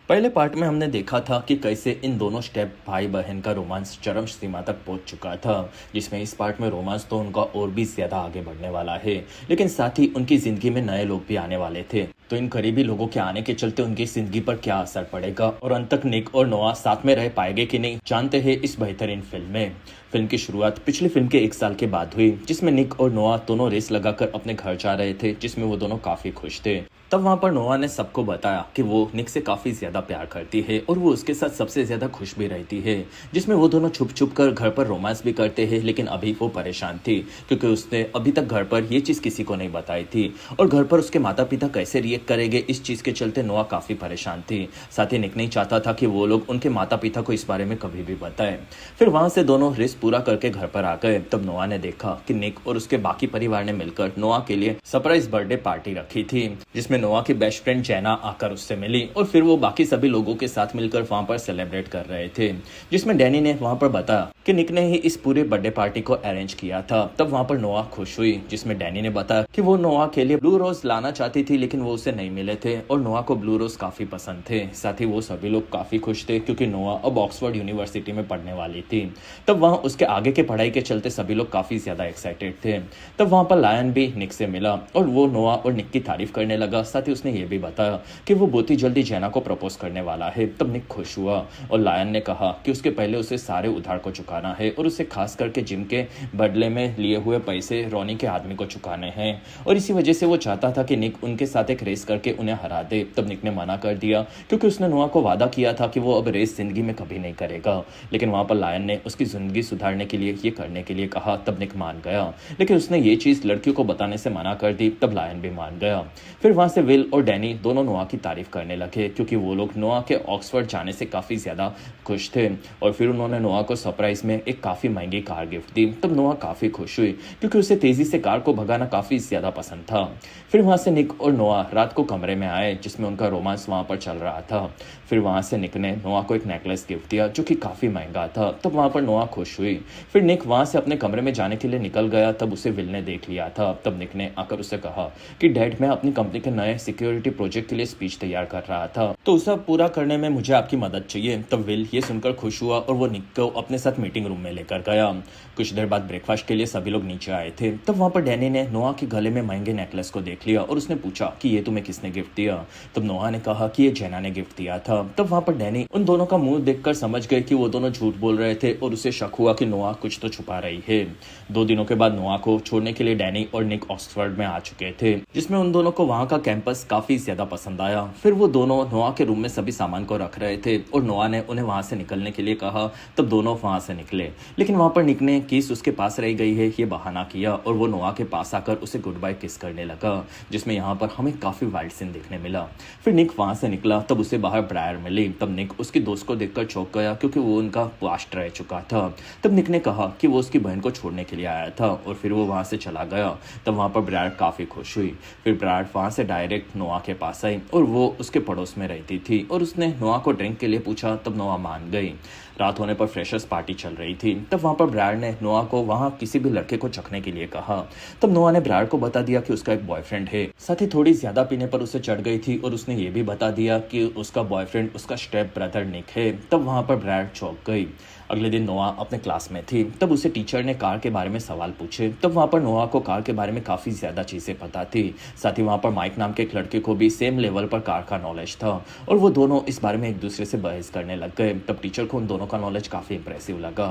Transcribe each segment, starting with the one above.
पहले पार्ट में हमने देखा था कि कैसे इन दोनों स्टेप भाई बहन का रोमांस चरम सीमा तक पहुंच चुका था, जिसमें इस पार्ट में रोमांस तो उनका और भी ज्यादा आगे बढ़ने वाला है। लेकिन साथ ही उनकी जिंदगी में नए लोग भी आने वाले थे, तो इन करीबी लोगों के आने के चलते उनकी जिंदगी पर क्या असर पड़ेगा और अंत तक निक और नोआ साथ में रह पाएंगे कि नहीं, जानते हैं इस बेहतरीन फिल्म में। फिल्म की शुरुआत पिछली फिल्म के 1 साल के बाद हुई, जिसमें निक और नोआ दोनों रेस लगाकर अपने घर जा रहे थे, जिसमें वो दोनों काफी खुश थे। तब वहां पर नोआ ने सबको बताया कि वो निक से काफी ज्यादा प्यार करती है और वो उसके साथ सबसे ज्यादा खुश भी रहती है, जिसमें वो दोनों छुप छुप कर घर पर रोमांस भी करते हैं। लेकिन अभी वो परेशान थी क्योंकि उसने अभी तक घर पर ये चीज किसी को नहीं बताई थी और घर पर उसके माता पिता कैसे रिएक्ट करेंगे, इस चीज के चलते नोआ काफी परेशान थी। साथ ही निक नहीं चाहता था कि वो लोग उनके माता पिता को इस बारे में कभी भी बताएं। फिर वहां से दोनों रेस पूरा करके घर पर आ गए। तब नोआ ने देखा कि निक और उसके बाकी परिवार ने मिलकर नोआ के लिए सरप्राइज बर्थडे पार्टी रखी थी, जिसमें नोआ की बेस्ट फ्रेंड जैना आकर उससे मिली और फिर वो बाकी सभी लोगों के साथ मिलकर वहां पर सेलिब्रेट कर रहे थे, जिसमें डैनी ने वहां पर बताया कि निक ने ही इस पूरे बर्थडे पार्टी को अरेंज किया था। तब वहां पर नोआ खुश हुई, जिसमें डैनी ने बताया कि वो नोआ के लिए ब्लू रोज लाना चाहती थी, लेकिन वो उसे नहीं मिले थे और नोआ को ब्लू रोज काफी पसंद थे। साथ ही वो सभी लोग काफी खुश थे क्योंकि नोआ अब ऑक्सफोर्ड यूनिवर्सिटी में पढ़ने वाली थी। तब वहां उसके आगे के पढ़ाई के चलते सभी लोग काफी ज्यादा एक्साइटेड थे। तब वहां पर लायन भी निक से मिला और वो नोआ और निक की तारीफ करने लगा। साथ ही उसने ये भी बताया कि वो बहुत ही जल्दी जैना को प्रपोज करने वाला है। तब निक खुश हुआ और लायन ने कहा कि उसके पहले उसे सारे उधार को चुकाना है और उसे खास करके जिम के बदले में लिए हुए पैसे रोनी के आदमी को चुकाने हैं, और इसी वजह से वो चाहता था कि निक उनके साथ एक रेस करके उन्हें हरा दे। तब निक ने मना कर दिया क्योंकि उसने नोआ को वादा किया था कि वो अब रेस जिंदगी में कभी नहीं करेगा। लेकिन वहां पर लायन ने उसकी जिंदगी सुधारने के लिए ये करने के लिए कहा। तब निक मान गया, लेकिन उसने ये चीज लड़कियों को बताने से मना कर दी। तब लायन भी मान गया। फिर वहां से विल और डैनी दोनों नोआ की तारीफ करने लगे क्योंकि वो लोग नोआ के ऑक्सफोर्ड जाने से काफी ज्यादा खुश थे, और फिर उन्होंने नोआ को सरप्राइज में एक काफी महंगी कार गिफ्ट दी। तब नोआ काफी खुश हुई क्योंकि उसे तेजी से कार को भगाना काफी ज्यादा पसंद था। फिर वहां से निक और नोआ रात को कमरे में आए, जिसमें उनका रोमांस वहां पर चल रहा था। फिर वहां से निक ने नोआ को एक नेकलेस गिफ्ट दिया जो कि काफी महंगा था। तब वहां पर नोआ खुश हुई। फिर निक वहां से अपने कमरे में जाने के लिए निकल गया। तब उसे विल ने देख लिया था। तब निक ने आकर उसे कहा कि डैड, मैं अपनी कंपनी के नए सिक्योरिटी प्रोजेक्ट के लिए स्पीच तैयार कर रहा था, तो उसे पूरा करने में मुझे आपकी मदद चाहिए। तब विल ये सुनकर खुश हुआ और वो निक को अपने साथ मीटिंग रूम में लेकर गया। कुछ देर बाद ब्रेकफास्ट के लिए सभी लोग नीचे आए थे। तब वहां पर डैनी ने नोआ के गले में महंगे नेकलेस को देख लिया और उसने पूछा कि ये तुम्हें किसने गिफ्ट दिया। तब नोआ ने कहा कि ये जैना ने गिफ्ट दिया था। तब वहां पर डैनी उन दोनों का मुंह देखकर समझ गए कि वो दोनों झूठ बोल रहे थे और उसे शक हुआ कि नोआ कुछ तो छुपा रही है। 2 दिनों के बाद नोआ को छोड़ने के लिए डैनी और निक ऑक्सफोर्ड में आ चुके थे, जिसमें उन दोनों को वहां का कैंपस काफी ज्यादा पसंद आया। फिर वो दोनों नोआ के रूम में सभी सामान को रख रहे थे और नोआ ने उन्हें वहां से निकलने के लिए कहा। तब दोनों वहां से निकले, लेकिन वहां पर निक ने किस उसके पास रह गई है ये बहाना किया और वो नोआ के पास आकर उसे गुड बाय किस करने लगा, जिसमें यहाँ पर हमें काफी वाइल्ड सीन देखने मिला। फिर निक वहां से निकला। तब उसे बाहर ब्रायर मिली। तब निक उसकी दोस्त को देखकर चौंक गया क्योंकि वो उनका पास्ट रह चुका था। तब निक ने कहा कि वो उसकी बहन को छोड़ने के लिए आया था और फिर वो वहां से चला गया। तब वहां पर ब्रायर काफी खुश हुई। फिर ब्रायर वहां से डायरेक्ट नोआ के पास आई और वो उसके पड़ोस में रहती थी और उसने नोआ को ड्रिंक के लिए पूछा। तब नोआ मान गई। रात होने पर फ्रेशर्स पार्टी चल रही थी। तब वहां पर ब्रायर ने नोआ को वहां किसी भी लड़के को चखने के लिए कहा। तब नोआ ने ब्रायर को बता दिया कि उसका एक बॉयफ्रेंड है। साथ ही थोड़ी ज्यादा पीने पर उसे चढ़ गई थी और उसने ये भी बता दिया कि उसका बॉयफ्रेंड उसका स्टेप ब्रदर निक है। तब वहां पर ब्रायर चौंक गई। अगले दिन नोआ अपने क्लास में थी। तब उसे टीचर ने कार के बारे में सवाल पूछे। तब वहां पर नोआ को कार के बारे में काफी ज्यादा चीजें पता थी। साथ ही वहां पर माइक नाम के एक लड़के को भी सेम लेवल पर कार का नॉलेज था और वो दोनों इस बारे में एक दूसरे से बहस करने लग गए। तब टीचर को उन दोनों का नॉलेज काफी इंप्रेसिव लगा।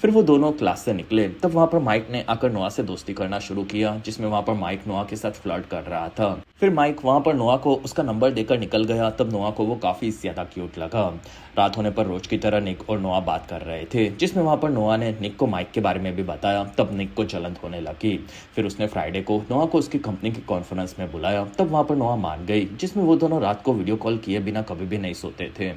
फिर वो दोनों क्लास से निकले। तब वहां पर माइक ने आकर नोआ से दोस्ती करना शुरू किया, जिसमें वहां पर माइक नोआ के साथ फ्लर्ट कर रहा था। फिर माइक वहां पर नोआ को उसका नंबर देकर निकल गया। तब नोआ को वो काफी ज्यादा क्यूट लगा। रात होने पर रोज की तरह निक और नोआ बात कर रहे थे, जिसमें वहां पर नोआ ने निक को माइक के बारे में भी बताया। तब निक को जलन होने लगी। फिर उसने फ्राइडे को नोआ को उसकी कंपनी की कॉन्फ्रेंस में बुलाया। तब वहां पर नोआ मान गई, जिसमें वो दोनों रात को वीडियो कॉल किए बिना कभी भी नहीं सोते थे।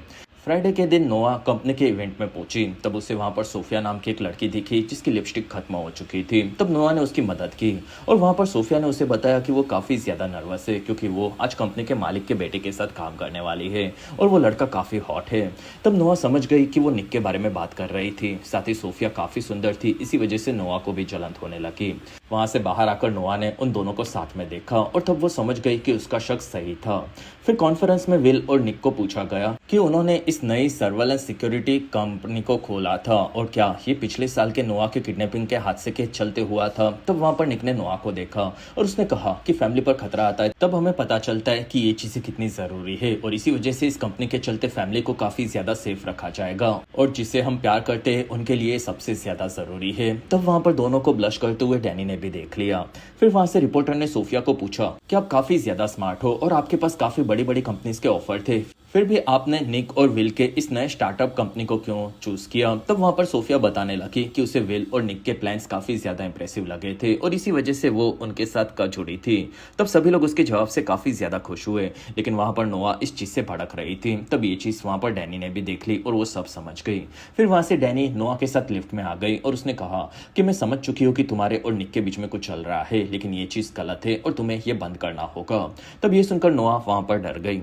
फ्राइडे के दिन नोआ कंपनी के इवेंट में पहुंची। तब उसे वहां पर सोफिया नाम की एक लड़की दिखी जिसकी लिपस्टिक खत्म हो चुकी थी। तब नोआ ने उसकी मदद की और वहां पर सोफिया ने उसे बताया कि वो काफी ज्यादा नर्वस है क्योंकि वो आज कंपनी के मालिक के बेटे के साथ काम करने वाली है और वो लड़का काफी हॉट है। तब नोआ समझ गई कि वो निक के बारे में बात कर रही थी। साथ ही सोफिया काफी सुंदर थी, इसी वजह से नोआ को भी जलन होने लगी। वहां से बाहर आकर नोआ ने उन दोनों को साथ में देखा और तब वो समझ गई कि उसका शक सही था। फिर कॉन्फ्रेंस में विल और निक को पूछा गया कि उन्होंने इस नई सर्वेलेंस सिक्योरिटी कंपनी को खोला था और क्या ये पिछले साल के नोआ के किडनैपिंग के हादसे के चलते हुआ था। तब वहां पर निक ने नोआ को देखा और उसने कहा कि फैमिली पर खतरा आता है तब हमें पता चलता है कि ये चीजें कितनी जरूरी है और इसी वजह से इस कंपनी के चलते फैमिली को काफी ज्यादा सेफ रखा जाएगा और जिसे हम प्यार करते हैं उनके लिए सबसे ज्यादा जरूरी है। तब वहां पर दोनों को ब्लश करते हुए डैनी ने भी देख लिया। फिर वहां से रिपोर्टर ने सोफिया को पूछा कि आप काफी ज्यादा स्मार्ट हो और आपके पास काफी बड़ी बड़ी कंपनीज के ऑफर थे, फिर भी आपने निक और विल के इस नए स्टार्टअप कंपनी को क्यों चूज किया। तब वहां पर सोफिया बताने लगी कि उसे विल और निक के प्लान्स काफी ज्यादा इंप्रेसिव लगे थे और इसी वजह से वो उनके साथ कट जुड़ी थी। तब सभी लोग उसके जवाब से काफी ज्यादा खुश हुए, लेकिन वहां पर नोआ इस चीज से भड़क रही थी। तब ये चीज वहां पर डैनी ने भी देख ली और वो सब समझ गई। फिर वहां से डैनी नोआ के साथ लिफ्ट में आ गई और उसने कहा कि मैं समझ चुकी हूँ कि तुम्हारे और निक के बीच में कुछ चल रहा है, लेकिन ये चीज गलत है और तुम्हें ये बंद करना होगा। तब ये सुनकर नोआ वहां पर डर गई।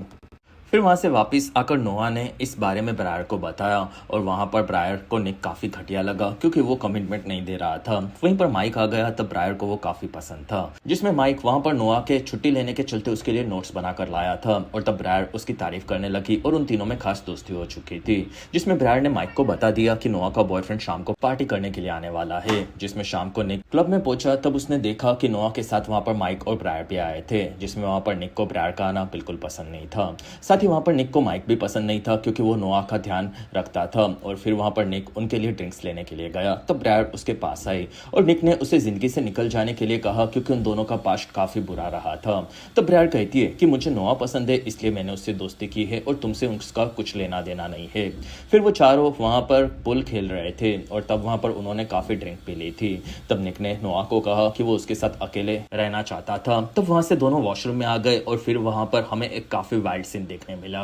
फिर वहां से वापस आकर नोआ ने इस बारे में ब्रायर को बताया और वहां पर ब्रायर को निक काफी घटिया लगा क्योंकि वो कमिटमेंट नहीं दे रहा था। वहीं पर माइक आ गया तब ब्रायर को वो काफी पसंद था, जिसमें माइक वहां पर नोआ के छुट्टी लेने के चलते उसके लिए नोट्स बनाकर लाया था और तब ब्रायर उसकी तारीफ करने लगी और उन तीनों में खास दोस्ती हो चुकी थी, जिसमें ब्रायर ने माइक को बता दिया कि नोआ का बॉयफ्रेंड शाम को पार्टी करने के लिए आने वाला है। जिसमें शाम को निक क्लब में पहुंचा तब उसने देखा कि नोआ के साथ वहां पर माइक और ब्रायर भी आए थे, जिसमें वहां पर निक को ब्रायर का आना बिल्कुल पसंद नहीं था। साथ ही वहां पर निक को माइक भी पसंद नहीं था क्योंकि वो नोआ का ध्यान रखता था। और फिर वहां पर निक उनके लिए ड्रिंक्स लेने के लिए गया तब ब्रायर उसके पास आई और निक ने उसे जिंदगी से निकल जाने के लिए कहा क्योंकि उन दोनों का पास्ट काफी बुरा रहा था। तब ब्रायर कहती है कि मुझे नोआ पसंद है इसलिए मैंने उससे दोस्ती की है और तुमसे उसका कुछ लेना देना नहीं है। फिर वो चारों वहां पर पुल खेल रहे थे और तब वहां पर उन्होंने काफी ड्रिंक पी ली थी। तब निक ने नोआ को कहा कि वो उसके साथ अकेले रहना चाहता था। तब वहां से दोनों वॉशरूम में आ गए और फिर वहां पर हमें एक काफी वाइल्ड सीन देखने मिला।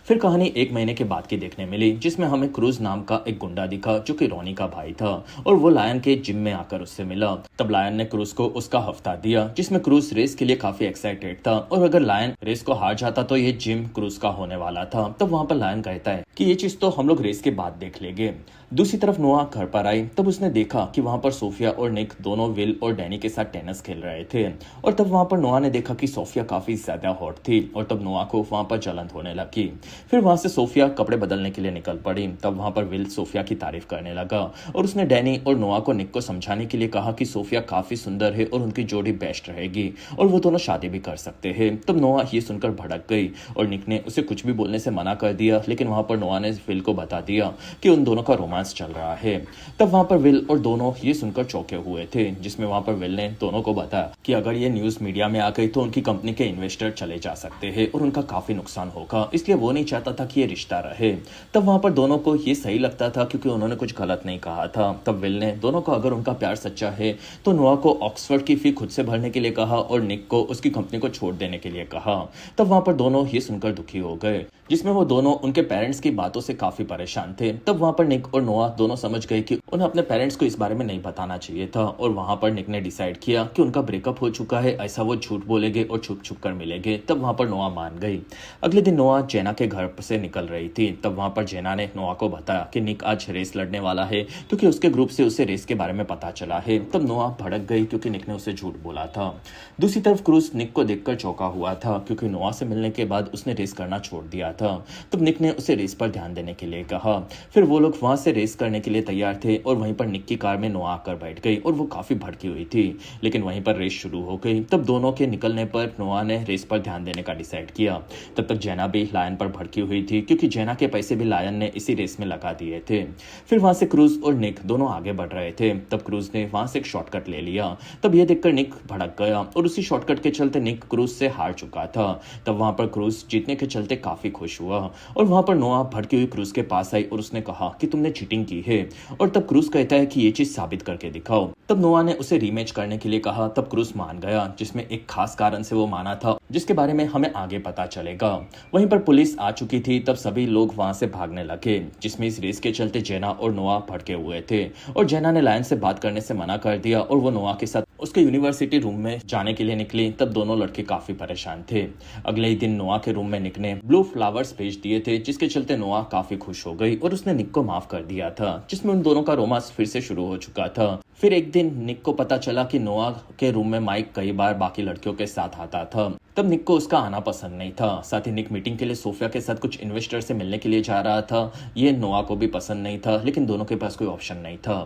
फिर कहानी 1 महीने के बाद की देखने मिली, जिसमें हमें क्रूज नाम का एक गुंडा दिखा जो कि रॉनी का भाई था और वो लायन के जिम में आकर उससे मिला। तब लायन ने क्रूज को उसका हफ्ता दिया, जिसमें क्रूज रेस के लिए काफी एक्साइटेड था और अगर लायन रेस को हार जाता तो ये जिम क्रूज का होने वाला था। तब वहां पर लायन कहता है कि ये चीज तो हम लोग रेस के बाद देख लेंगे। दूसरी तरफ नोआ घर पर आई तब उसने देखा कि वहां पर सोफिया और निक दोनों विल और डैनी के साथ टेनिस खेल रहे थे और तब वहां पर नोआ ने देखा कि सोफिया काफी ज्यादा हॉट थी और तब नोआ को वहां पर जलन होने लगी। फिर वहां से सोफिया कपड़े बदलने के लिए निकल पड़ी। तब वहां पर विल सोफिया की तारीफ करने लगा और उसने डैनी और नोआ को निक को समझाने के लिए कहा कि सोफिया काफी सुंदर है और उनकी जोड़ी बेस्ट रहेगी और वो दोनों शादी भी कर सकते हैं। तब नोआ ये सुनकर भड़क गई और निक ने उसे कुछ भी बोलने से मना कर दिया, लेकिन वहां पर नोआ ने विल को बता दिया कि उन दोनों का रोमांस चल रहा है। तब वहां पर विल और दोनों ये सुनकर चौंके हुए थे, जिसमें वहां पर विल ने दोनों को बताया कि अगर ये न्यूज मीडिया में आ गई तो उनकी कंपनी के इन्वेस्टर चले जा सकते हैं और उनका काफी नुकसान होगा, इसलिए वो नहीं चाहता था कि ये रिश्ता रहे। तब वहां पर दोनों को ये सही लगता था क्योंकि उन्होंने कुछ गलत नहीं कहा था। तब विल ने दोनों को अगर उनका प्यार सच्चा है तो नोआ को ऑक्सफोर्ड की फी खुद से भरने के लिए कहा और निक को उसकी कंपनी को छोड़ देने के लिए कहा। तब वहां पर दोनों ये सुनकर दुखी हो गए, जिसमें वो दोनों उनके पेरेंट्स की बातों से काफी परेशान थे। तब वहां पर निक और नोआ दोनों समझ गए कि उन्हें अपने पेरेंट्स को इस बारे में नहीं बताना चाहिए था और वहां पर निक ने डिसाइड किया कि उनका ब्रेकअप हो चुका है, ऐसा वो झूठ बोलेंगे और छुप छुप कर मिलेंगे। तब वहां पर नोआ मान गई। अगले दिन नोआ जेना के घर से निकल रही थी। तब वहां पर जेना ने नोआ को बताया कि निक आज रेस लड़ने वाला है क्योंकि उसके ग्रुप से उसे रेस के बारे में पता चला है। तब नोआ भड़क गई क्योंकि निक ने उसे झूठ बोला था। दूसरी तरफ क्रूज निक को देखकर चौंका हुआ था क्योंकि नोआ से मिलने के बाद उसने रेस करना छोड़ दिया था। तब निक ने उसे रेस पर ध्यान देने के लिए कहा। फिर वो लोग वहां से रेस करने के लिए तैयार थे और वहीं पर निक की कार में नोआ आकर बैठ गई और वो काफी भड़की हुई थी, लेकिन वहीं पर रेस शुरू हो गई। तब दोनों के निकलने पर नोआ ने रेस पर ध्यान देने का डिसाइड किया। तब तक जेना भी लायन पर भड़की हुई थी क्योंकि जेना के पैसे भी लायन ने इसी रेस में लगा दिए थे। फिर वहां से क्रूज और निक दोनों आगे बढ़ रहे थे। तब क्रूज ने वहां से एक शॉर्टकट ले लिया। तब यह देखकर निक भड़क गया और उसी शॉर्टकट के चलते निक क्रूज से हार चुका था। तब वहां पर क्रूज जीतने के चलते काफी खुश हुआ और वहां पर नोआ भड़की हुई क्रूज के पास आई और उसने कहा कि तुमने चीटिंग की है और तब क्रूज कहता है कि ये चीज साबित करके दिखाओ। तब नोआ ने उसे रीमैच करने के लिए कहा। तब क्रूज मान गया, जिसमें एक खास कारण से वो माना था जिसके बारे में हमें आगे पता चलेगा। वहीं पर पुलिस आ चुकी थी। तब सभी लोग वहां से भागने लगे, जिसमें इस रेस के चलते जेना और नोआ भड़के हुए थे और जेना ने लायन से बात करने से मना कर दिया और वो नोआ के साथ उसके यूनिवर्सिटी रूम में जाने के लिए निकली तब दोनों लड़के काफी परेशान थे। अगले ही दिन नोआ के रूम में निक ने ब्लू फ्लावर्स भेज दिए थे, जिसके चलते नोआ काफी खुश हो गई और उसने निक को माफ कर दिया था, जिसमें उन दोनों का रोमांस फिर से शुरू हो चुका था। फिर एक दिन निक को पता चला कि नोआ के रूम में माइक कई बार बाकी लड़कियों के साथ आता था। तब निक को उसका आना पसंद नहीं था। साथ ही निक मीटिंग के लिए सोफिया के साथ कुछ इन्वेस्टर से मिलने के लिए जा रहा था। ये नोआ को भी पसंद नहीं था, लेकिन दोनों के पास कोई ऑप्शन नहीं था।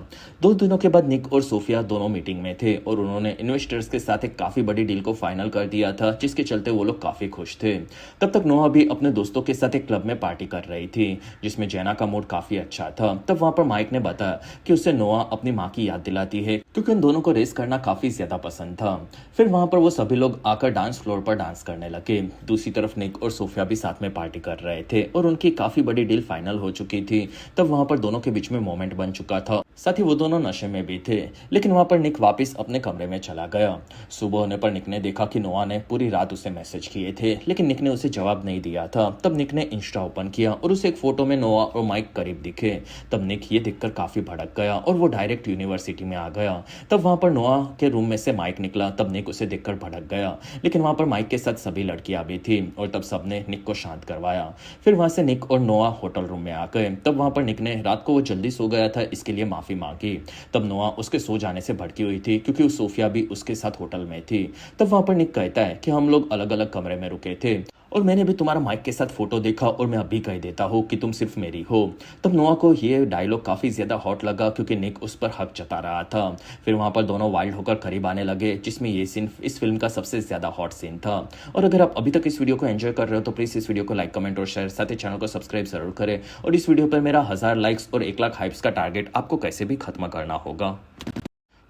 2 दिनों के बाद निक और सोफिया दोनों मीटिंग में थे और उन्होंने इन्वेस्टर्स के साथ एक काफी बड़ी डील को फाइनल कर दिया था, जिसके चलते वो लोग काफी खुश थे। तब तक नोआ भी अपने दोस्तों के साथ एक क्लब में पार्टी कर रही थी, जिसमें जेना का मूड काफी अच्छा था। तब वहां पर माइक ने बताया कि उसे नोआ अपनी माँ की याद दिलाती है, क्योंकि उन दोनों को रेस करना काफी ज्यादा पसंद था। फिर वहां पर वो सभी लोग आकर डांस फ्लोर पर डांस करने लगे। दूसरी तरफ निक और सोफिया भी साथ में पार्टी कर रहे थे और उनकी काफी बड़ी डील फाइनल हो चुकी थी। तब वहां पर दोनों के बीच में मोमेंट बन चुका था। साथ ही वो दोनों नशे में भी थे, लेकिन वहां पर निक वापस अपने कमरे में चला गया। सुबह होने पर निक ने देखा कि नोआ ने पूरी रात उसे मैसेज किए थे, लेकिन निक ने उसे जवाब नहीं दिया था। तब निक ने इंस्टा ओपन किया और उसे एक फोटो में नोआ और माइक करीब दिखे। तब निक ये देखकर काफी भड़क गया और वो डायरेक्ट यूनिवर्सिटी में आ गया। तब वहां पर नोआ के रूम में से माइक निकला। तब निक उसे देखकर भड़क गया, लेकिन वहां पर माइक के साथ सभी लड़कियां भी थी और तब सबने निक को शांत करवाया। फिर वहां से निक और नोआ होटल रूम में आ गए। तब वहां पर निक ने रात को वो जल्दी सो गया था, इसके लिए माफी मांगी। तब नोआ उसके सो जाने से भड़की हुई थी, क्योंकि सोफिया भी उसके साथ होटल में थी। तब वहां पर निक कहता है कि हम लोग अलग अलग कमरे में रुके थे और मैंने भी तुम्हारा माइक के साथ फोटो देखा और मैं अभी कह देता हूँ कि तुम सिर्फ मेरी हो। तब नोआ को ये डायलॉग काफी ज्यादा हॉट लगा, क्योंकि निक उस पर हक जता रहा था। फिर वहां पर दोनों वाइल्ड होकर करीब आने लगे, जिसमें ये सीन इस फिल्म का सबसे ज्यादा हॉट सीन था। और अगर आप अभी तक इस वीडियो को एंजॉय कर रहे हो तो प्लीज इस वीडियो को लाइक, कमेंट और शेयर, साथ ही चैनल को सब्सक्राइब जरूर करें। और इस वीडियो पर मेरा 1000 लाइक्स और 1 लाख हाइप्स का टारगेट आपको कैसे भी खत्म करना होगा।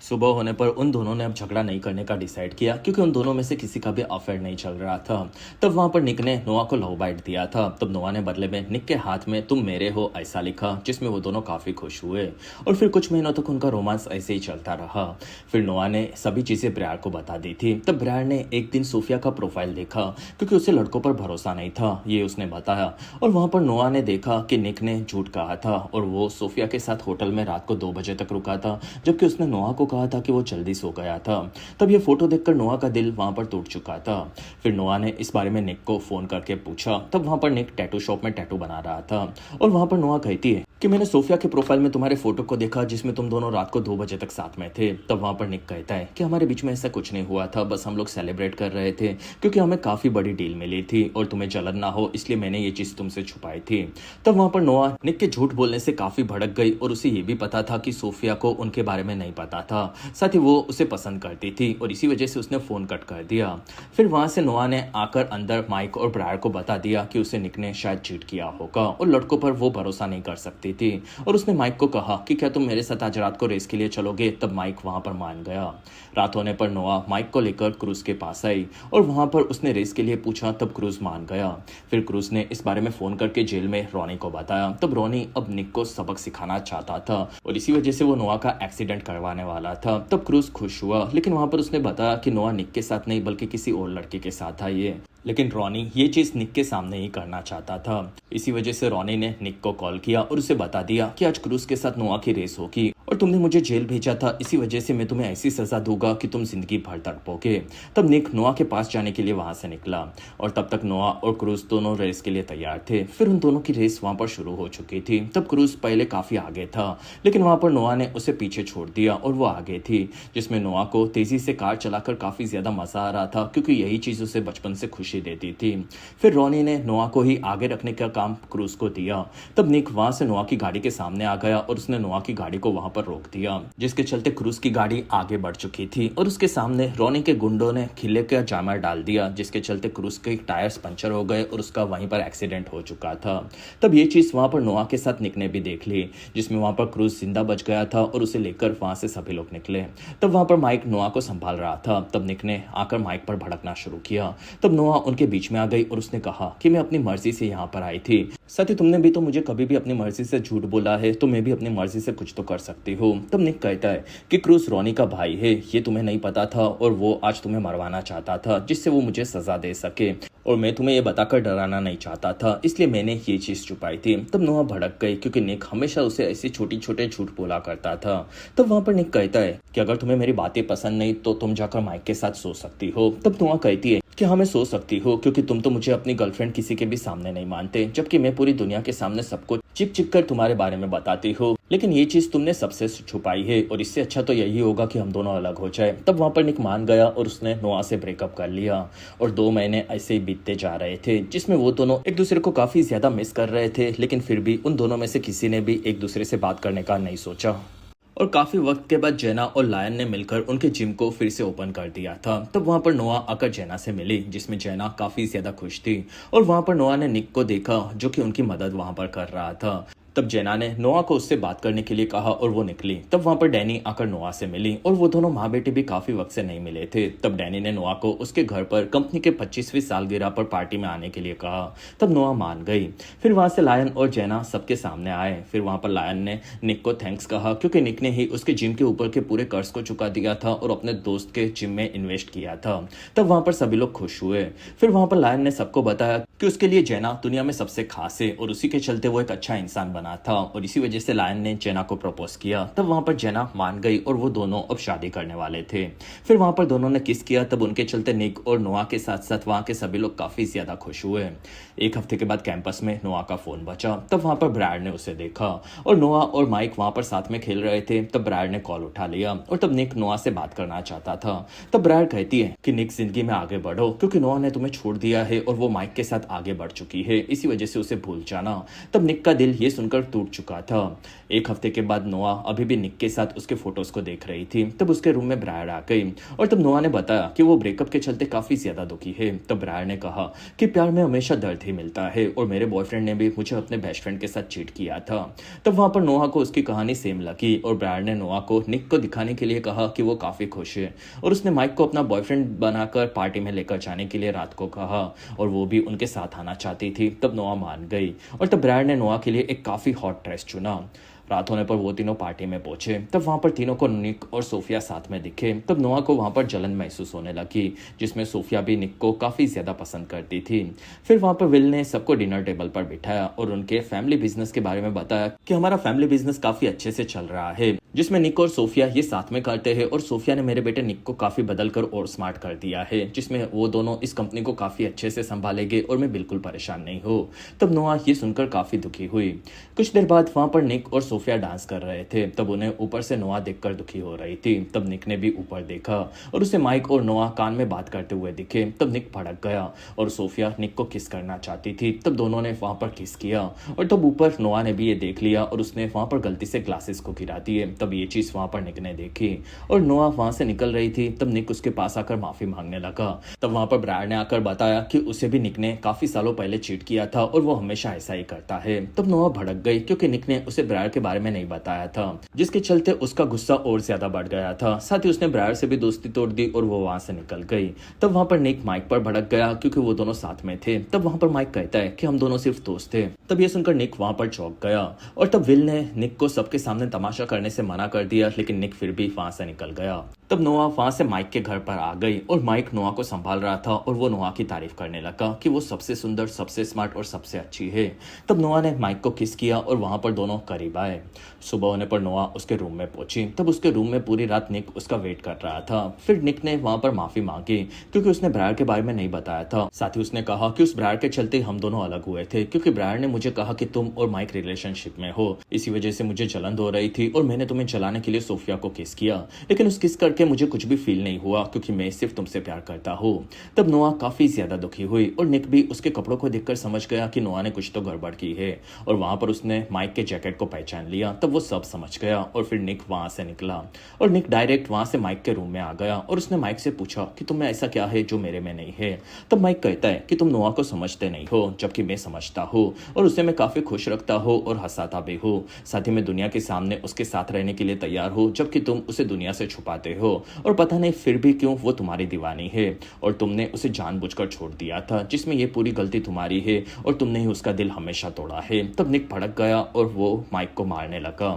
सुबह होने पर उन दोनों ने अब झगड़ा नहीं करने का डिसाइड किया, क्योंकि उन दोनों में से किसी का भी अफेयर नहीं चल रहा था। तब वहां पर निक ने नोआ को लव बाइट दिया था। तब नोआ ने बदले में निक के हाथ में तुम मेरे हो ऐसा लिखा, जिसमें वो दोनों काफी खुश हुए और फिर कुछ महीनों तक उनका रोमांस ऐसे ही चलता रहा। फिर नोआ ने सभी चीजें ब्रायर को बता दी थी। तब ब्रायर ने एक दिन सोफिया का प्रोफाइल देखा, क्योंकि उसे लड़कों पर भरोसा नहीं था, ये उसने बताया। और वहां पर नोआ ने देखा कि निक ने झूठ कहा था और वो सोफिया के साथ होटल में रात को 2 बजे तक रुका था, जबकि उसने नोआ को कहा था कि वो जल्दी सो गया था। तब ये फोटो देखकर नोआ का दिल वहां पर टूट चुका था। फिर नोआ ने इस बारे में निक को फोन करके पूछा। तब वहां पर निक टैटू शॉप में टैटू बना रहा था और वहां पर नोआ कहती है कि मैंने सोफिया के प्रोफाइल में तुम्हारे फोटो को देखा, जिसमें तुम दोनों रात को 2 बजे तक साथ में थे। तब वहां पर निक कहता है कि हमारे बीच में ऐसा कुछ नहीं हुआ था, बस हम लोग सेलिब्रेट कर रहे थे, क्योंकि हमें काफी बड़ी डील मिली थी और तुम्हें जलन ना हो इसलिए मैंने ये चीज तुमसे छुपाई थी। तब वहां पर नोआ निक के झूठ बोलने से काफी भड़क गई और उसे ये भी पता था कि सोफिया को उनके बारे में नहीं पता था। साथ ही वो उसे पसंद करती थी और इसी वजह से उसने फोन कट कर दिया। फिर वहां से नोआ ने आकर अंदर माइक और ब्रायर को बता दिया कि उसे निक ने शायद चीट किया होगा और लड़कों पर वो भरोसा नहीं कर सकती थी। और उसने माइक को कहा कि क्या तुम मेरे साथ आज रात को रेस के लिए चलोगे। तब माइक वहां पर मान गया। रात होने पर नोआ माइक को लेकर क्रूज के पास आई और वहां पर उसने रेस के लिए पूछा। तब क्रूज मान गया। फिर क्रूज ने इस बारे में फोन करके जेल में रोनी को बताया। तब रोनी अब निक को सबक सिखाना चाहता था और इसी वजह से वो नोआ का एक्सीडेंट करवाने वाला था। तब क्रूज खुश हुआ, लेकिन वहां पर उसने बताया कि नोआ निक के साथ नहीं बल्कि किसी और लड़के के साथ था ये। लेकिन रॉनी ये चीज निक के सामने ही करना चाहता था। इसी वजह से रॉनी ने निक को कॉल किया और उसे बता दिया कि आज क्रूज के साथ नोआ की रेस होगी और तुमने मुझे जेल भेजा था, इसी वजह से मैं तुम्हें ऐसी सजा दूंगा कि तुम जिंदगी भर तड़पोगे। तब निक नोआ के पास जाने के लिए वहां से निकला और तब तक नोआ और क्रूज दोनों रेस के लिए तैयार थे। फिर उन दोनों की रेस वहां पर शुरू हो चुकी थी। तब क्रूज पहले काफी आगे था, लेकिन वहां पर नोआ ने उसे पीछे छोड़ दिया और वो आगे थी, जिसमें नोआ को तेजी से कार चलाकर काफी ज्यादा मजा आ रहा था, क्योंकि यही चीज उसे बचपन से खुशी देती थी। फिर रॉनी ने नोआ को ही आगे रखने का काम क्रूज को दिया। तब निक वहां से नोआ की गाड़ी के सामने आ गया और उसने नोआ की गाड़ी को वहां पर रोक दिया, जिसके चलते क्रूज की गाड़ी आगे बढ़ चुकी थी और उसके सामने रॉनी के गुंडों ने खिले का जामर डाल दिया, जिसके चलते क्रूज के टायर्स पंचर हो गए और उसका वहीं पर एक्सीडेंट हो चुका था। तब ये चीज वहां पर नोआ के साथ निक ने भी देख ली, जिसमें वहां पर क्रूज जिंदा बच गया था और उसे लेकर वहां से सभी लोग निकले। तब वहां पर माइक नोआ को संभाल रहा था। तब निक ने आकर माइक पर भड़कना शुरू किया। तब नोआ उनके बीच में आ गई और उसने कहा कि मैं अपनी मर्जी से यहाँ पर आई थी, साथ ही तुमने भी तो मुझे कभी भी अपनी मर्जी से झूठ बोला है, तो मैं भी अपनी मर्जी से कुछ तो कर सकती चाहती हो? तब निक कहता है कि क्रूस रोनी का भाई है, ये तुम्हें नहीं पता था और वो आज तुम्हें मरवाना चाहता था जिससे वो मुझे सजा दे सके, और मैं तुम्हें ये बताकर डराना नहीं चाहता था, इसलिए मैंने ये चीज छुपाई थी। तब नोआ भड़क गई क्योंकि निक हमेशा उसे ऐसी छोटी छोटे झूठ बोला करता था। तब वहां पर निक कहता है कि अगर तुम्हें मेरी बातें पसंद नहीं तो तुम जाकर माइक के साथ सो सकती हो। तब नोआ कहती है कि हाँ मैं सो सकती हो, क्योंकि तुम तो मुझे अपनी गर्लफ्रेंड किसी के भी सामने नहीं मानते, जबकि मैं पूरी दुनिया के सामने सबको चिप चिप कर तुम्हारे बारे में बताती हूँ, लेकिन ये चीज तुमने सबसे छुपाई है और इससे अच्छा तो यही होगा कि हम दोनों अलग हो जाए। तब वहां पर निक मान गया और उसने नोआ से ब्रेकअप कर लिया और 2 महीने ऐसे ही बीतते जा रहे थे, जिसमें वो दोनों एक दूसरे को काफी ज्यादा मिस कर रहे थे, लेकिन फिर भी उन दोनों में से किसी ने भी एक दूसरे से बात करने का नहीं सोचा। और काफी वक्त के बाद जेना और लायन ने मिलकर उनके जिम को फिर से ओपन कर दिया था। तब वहां पर नोआ आकर जेना से मिली, जिसमें जेना काफी ज्यादा खुश थी, और वहां पर नोआ ने निक को देखा जो कि उनकी मदद वहां पर कर रहा था। तब जेना ने नोआ को उससे बात करने के लिए कहा और वो निकली। तब वहां पर डैनी आकर नोआ से मिली और वो दोनों माँ बेटे भी काफी वक्त से नहीं मिले थे। तब डैनी ने नोआ को उसके घर पर कंपनी के 25वीं सालगिरह पर पार्टी में आने के लिए कहा। तब नोआ मान गई। फिर वहां से लायन और जेना सबके सामने आए। फिर वहां पर लायन ने निक को थैंक्स कहा क्योंकि निक ने ही उसके जिम के ऊपर के पूरे कर्ज को चुका दिया था और अपने दोस्त के जिम में इन्वेस्ट किया था। तब वहां पर सभी लोग खुश हुए। फिर वहां पर लायन ने सबको बताया कि उसके लिए जेना दुनिया में सबसे खास है और उसी के चलते वो एक अच्छा इंसान बना था, और इसी वजह से लायन ने जेना को प्रपोज किया। तब वहां पर जेना मान गई और वो दोनों अब शादी करने वाले थे। फिर वहां पर दोनों ने किस किया। तब उनके चलते निक और नोआ के साथ साथ वहां के सभी लोग काफी ज्यादा खुश हुए। एक हफ्ते के बाद कैंपस में नोआ का फोन बचा। तब वहां पर ब्रैड ने उसे देखा और नोआ और माइक वहां पर साथ में खेल रहे थे। तब ब्रैड ने कॉल उठा लिया और तब निक नोआ से बात करना चाहता था। तब ब्रैड कहती है कि निक जिंदगी में आगे बढ़ो, क्योंकि नोआ ने तुम्हें छोड़ दिया है और वो माइक के साथ आगे बढ़ चुकी है, इसी वजह से उसे भूल जाना। तब निक का दिल ये सुनकर टूट चुका था। एक हफ्ते के बाद नोआ अभी भी निक के साथ उसके फोटोज को देख रही थी। तब उसके रूम में ब्रायड आ गई और तब नोआ ने बताया कि वो ब्रेकअप के चलते काफी ज्यादा दुखी है। तब ब्रायड ने कहा कि प्यार में हमेशा दर्द ही मिलता है और मेरे बॉयफ्रेंड ने भी मुझे अपने बेस्ट फ्रेंड के साथ चीट किया था। तब वहां पर नोआ को उसकी कहानी सेम लगी और ब्रायड ने नोआ को निक को दिखाने के लिए कहा कि वो काफी खुश है, और उसने माइक को अपना बॉयफ्रेंड बनाकर पार्टी में लेकर जाने के लिए रात को कहा और वो भी उनके साथ आना चाहती थी। तब नोआ मान गई और तब ब्रायड ने नोआ के लिए एक काफी हॉट ड्रेस चुना। रात होने पर वो तीनों पार्टी में पहुंचे। तब वहां पर तीनों को निक और सोफिया साथ में दिखे। तब नोआ को वहां पर जलन महसूस होने लगी, जिसमें सोफिया भी निक को काफी ज्यादा पसंद करती थी। फिर वहां पर विल ने सबको डिनर टेबल पर बिठाया और उनके फैमिली बिजनेस के बारे में बताया कि हमारा फैमिली बिजनेस काफी अच्छे से चल रहा है, जिसमें निक और सोफिया ये साथ में करते हैं, और सोफिया ने मेरे बेटे निक को काफी बदलकर और स्मार्ट कर दिया है, जिसमें वो दोनों इस कंपनी को काफी अच्छे से संभालेंगे और मैं बिल्कुल परेशान नहीं हूँ। तब नोआ ये सुनकर काफी दुखी हुई। कुछ देर बाद वहां पर निक और सोफिया डांस कर रहे थे। तब उन्हें ऊपर से नोआ देखकर दुखी हो रही थी। तब निक ने भी ऊपर देखा और उसे माइक और नोआ कान में बात करते हुए दिखे। तब निक भड़क गया और सोफिया निक को किस करना चाहती थी। तब दोनों ने वहां पर किस किया और तब ऊपर नोआ ने भी ये देख लिया और उसने वहां पर गलती से ग्लासेस को गिरा दिए। तब ये चीज वहां पर निक ने देखी और नोआ वहां से निकल रही थी। तब निक उसके पास आकर माफी मांगने लगा। तब वहां पर ब्रायड ने आकर बताया कि उसे भी निक ने काफी सालों पहले चीट किया था और वो हमेशा ऐसा ही करता है। तब नोआ भड़क गई क्योंकि निक ने उसे ब्रायड के बारे में नहीं बताया था, जिसके चलते उसका गुस्सा और ज्यादा बढ़ गया था। साथ ही उसने ब्रायड से भी दोस्ती तोड़ दी और वो वहां से निकल गई। तब वहां पर निक माइक पर भड़क गया क्योंकि वो दोनों साथ में थे। तब वहां पर माइक कहता है कि हम दोनों सिर्फ दोस्त थे। तब ये सुनकर निक वहां पर चौंक गया और तब विल ने निक को सबके सामने तमाशा करने से मना कर दिया, लेकिन निक फिर भी वहां से निकल गया। तब नोआ वहां से माइक के घर पर आ गई और माइक नोआ को संभाल रहा था और वो नोआ की तारीफ करने लगा कि वो सबसे सुंदर, सबसे स्मार्ट और सबसे अच्छी है। तब नोआ ने माइक को किस किया और वहां पर दोनों करीब आए। सुबह होने पर नोआ उसके रूम में पहुंची। तब उसके रूम में पूरी रात निक उसका वेट कर रहा था। फिर निक ने वहां पर माफी मांगी क्योंकि उसने ब्रायड के बारे में नहीं बताया था। साथ ही उसने कहा कि उस ब्रायड के चलते हम दोनों अलग हुए थे, क्योंकि ब्रायड ने मुझे कहा कि तुम और माइक रिलेशनशिप में हो, इसी वजह से मुझे जलन हो रही थी और मैंने तुम्हें जलाने के लिए सोफिया को किस किया, लेकिन उस किस करके मुझे कुछ भी फील नहीं हुआ क्योंकि मैं सिर्फ तुमसे प्यार करता हूँ। तब नोआ काफी ज्यादा दुखी हुई और निक भी उसके कपड़ों को देखकर समझ गया कि नोआ ने कुछ तो गड़बड़ की है, और वहां पर उसने माइक के जैकेट को पहचान लिया। तब वो सब समझ गया और फिर निक वहां से निकला और निक डायरेक्ट वहां से माइक के रूम में आ गया और उसने माइक से पूछा कि तुम में ऐसा क्या है जो मेरे में नहीं है। तब माइक कहता है कि तुम नोआ को समझते नहीं हो, जबकि मैं समझता हूँ और उसे मैं काफी खुश रखता हूँ और हंसाता भी हूँ। साथ ही मैं दुनिया के सामने उसके साथ रहने के लिए तैयार हूँ, जबकि तुम उसे दुनिया से छुपाते हो और पता नहीं फिर भी क्यों वो तुम्हारी दीवानी है, और तुमने उसे जानबूझकर छोड़ दिया था, जिसमें ये पूरी गलती तुम्हारी है और तुमने ही उसका दिल हमेशा तोड़ा है। तब निक भड़क गया और वो माइक को मारने लगा।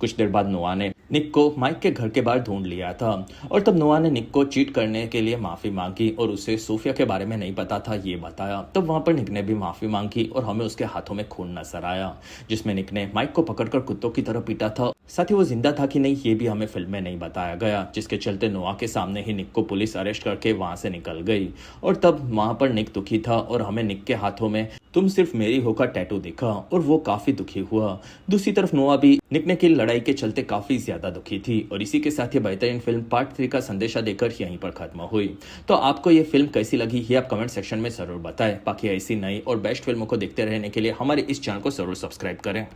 कुछ देर बाद नोआ ने निक को माइक के घर के बाहर ढूंढ लिया था और तब नोआ ने निक को चीट करने के लिए माफी मांगी और उसे सोफिया के बारे में नहीं पता था ये बताया। तब वहां पर निक ने भी माफी मांगी और हमें उसके हाथों में खून नजर आया, जिसमें निक ने माइक को पकड़कर कुत्तों की तरह पीटा था। साथ ही वो जिंदा था कि नहीं ये भी हमें फिल्म में नहीं बताया गया, जिसके चलते नोआ के सामने ही निक को पुलिस अरेस्ट करके वहां से निकल गई। और तब वहां पर निक दुखी था और हमें निक के हाथों में तुम सिर्फ मेरी हो का टैटू दिखा और वो काफी दुखी हुआ। दूसरी तरफ नोआ भी निक ने की लड़ाई के चलते काफी ज्यादा दुखी थी। और इसी के साथ ये बेहतरीन फिल्म पार्ट 3 का संदेशा देकर यहीं पर खत्म हुई। तो आपको ये फिल्म कैसी लगी ये आप कमेंट सेक्शन में जरूर बताएं। बाकी ऐसी नई और बेस्ट फिल्मों को देखते रहने के लिए हमारे इस चैनल को जरूर सब्सक्राइब करें।